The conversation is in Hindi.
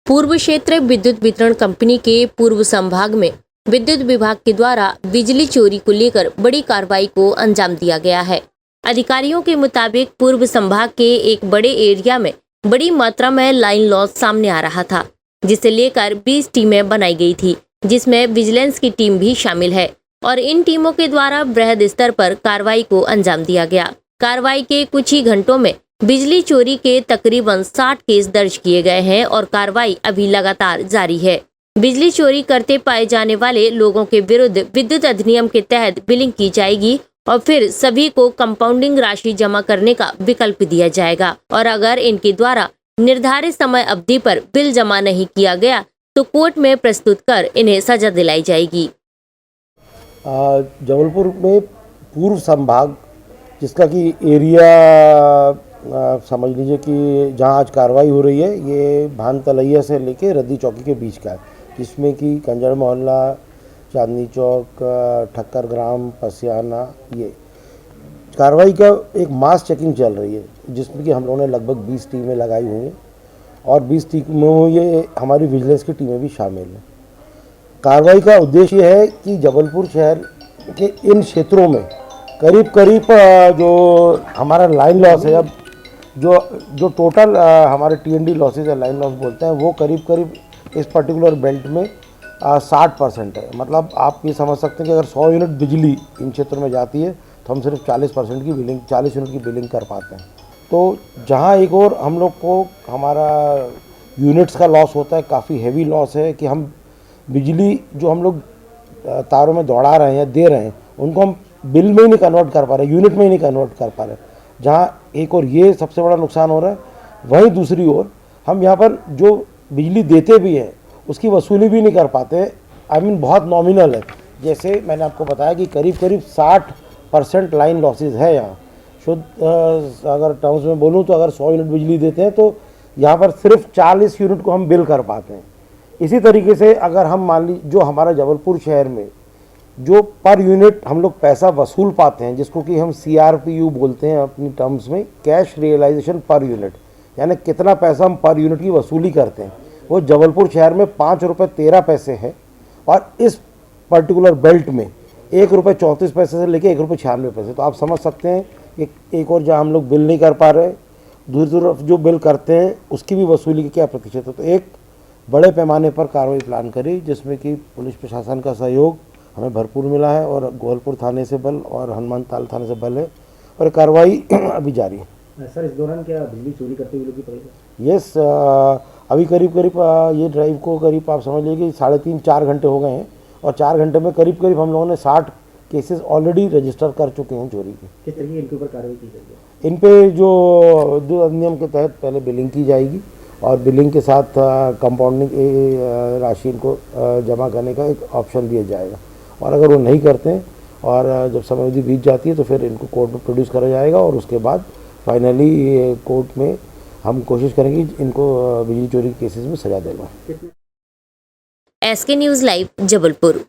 पूर्व क्षेत्र विद्युत वितरण कंपनी के पूर्व संभाग में विद्युत विभाग के द्वारा बिजली चोरी को लेकर बड़ी कार्रवाई को अंजाम दिया गया है। अधिकारियों के मुताबिक पूर्व संभाग के एक बड़े एरिया में बड़ी मात्रा में लाइन लॉस सामने आ रहा था, जिसे लेकर 20 टीमें बनाई गई थी, जिसमें विजिलेंस की टीम भी शामिल है और इन टीमों के द्वारा बृहद स्तर पर कार्रवाई को अंजाम दिया गया। कार्रवाई के कुछ ही घंटों में बिजली चोरी के तकरीबन 60 केस दर्ज किए गए हैं और कार्रवाई अभी लगातार जारी है। बिजली चोरी करते पाए जाने वाले लोगों के विरुद्ध विद्युत अधिनियम के तहत बिलिंग की जाएगी और फिर सभी को कंपाउंडिंग राशि जमा करने का विकल्प दिया जाएगा और अगर इनके द्वारा निर्धारित समय अवधि पर बिल जमा नहीं किया गया तो कोर्ट में प्रस्तुत कर इन्हें सजा दिलाई जाएगी। जबलपुर में पूर्व संभाग जिसका कि एरिया समझ लीजिए कि जहां आज कार्रवाई हो रही है ये भान तलैया से लेके रद्दी चौकी के बीच का है, जिसमें कि कंजड़ मोहल्ला, चांदनी चौक, ठक्कर ग्राम, पसियाना, ये कार्रवाई का एक मास चेकिंग चल रही है, जिसमें कि हम लोगों ने लगभग 20 टीमें लगाई हुई हैं और 20 टीमों ये हमारी विजिलेंस की टीमें भी शामिल हैं। कार्रवाई का उद्देश्य ये है कि जबलपुर शहर के इन क्षेत्रों में करीब जो हमारा लाइन लॉस है, अब जो टोटल हमारे TND लॉसेज है, लाइन लॉस बोलते हैं, वो करीब इस पर्टिकुलर बेल्ट में 60% है। मतलब आप ये समझ सकते हैं कि अगर 100 यूनिट बिजली इन क्षेत्रों में जाती है तो हम सिर्फ 40% की बिलिंग 40 यूनिट की बिलिंग कर पाते हैं। तो जहाँ एक और हम लोग को हमारा यूनिट्स का लॉस होता है, काफ़ी हैवी लॉस है कि हम बिजली जो हम लोग तारों में दौड़ा रहे हैं, दे रहे हैं, उनको हम बिल में ही नहीं कन्वर्ट कर पा रहे, यूनिट में ही नहीं कन्वर्ट कर पा रहे। जहाँ एक और ये सबसे बड़ा नुकसान हो रहा है, वहीं दूसरी ओर हम यहाँ पर जो बिजली देते भी हैं उसकी वसूली भी नहीं कर पाते। बहुत नॉमिनल है। जैसे मैंने आपको बताया कि करीब 60% लाइन लॉसेज है यहाँ। शुद्ध अगर टर्म्स में बोलूँ तो अगर 100 यूनिट बिजली देते हैं तो यहाँ पर सिर्फ 40 यूनिट को हम बिल कर पाते हैं। इसी तरीके से अगर हम मान लीजिए जो हमारा जबलपुर शहर में जो पर यूनिट हम लोग पैसा वसूल पाते हैं, जिसको कि हम CRPU बोलते हैं अपनी टर्म्स में, कैश रियलाइजेशन पर यूनिट, यानी कितना पैसा हम पर यूनिट की वसूली करते हैं, वो जबलपुर शहर में 5 रुपये 13 पैसे है और इस पर्टिकुलर बेल्ट में 1 रुपये 34 पैसे से लेके 1 रुपये 96 पैसे। तो आप समझ सकते हैं कि एक और जहाँ हम लोग बिल नहीं कर पा रहे, दूसरी तरफ जो बिल करते हैं उसकी भी वसूली की क्या प्रतिशत है। तो एक बड़े पैमाने पर कार्रवाई प्लान करी, जिसमें कि पुलिस प्रशासन का सहयोग हमें भरपूर मिला है और गोलपुर थाने से बल और हनुमान ताल थाने से बल है और कार्रवाई अभी जारी है। सर, इस दौरान क्या बिजली चोरी करते हुए लोग पकड़े? यस, अभी करीब ये ड्राइव को करीब आप समझ लीजिए कि 3.5-4 घंटे हो गए हैं और 4 घंटे में करीब हम लोगों ने 60 केसेस ऑलरेडी रजिस्टर कर चुके हैं चोरी के। किस तरह की इनके ऊपर कार्रवाई की जाएगी? इन पे जो अधिनियम के तहत पहले बिलिंग की जाएगी और बिलिंग के साथ कंपाउंडिंग राशि इनको जमा करने का एक ऑप्शन दिया जाएगा और अगर वो नहीं करते हैं और जब समय अवधि बीत जाती है तो फिर इनको कोर्ट में प्रोड्यूस करा जाएगा और उसके बाद फाइनली कोर्ट में हम कोशिश करेंगे इनको बिजली चोरी के केसेस में सजा देगा। SK news live, Jabalpur.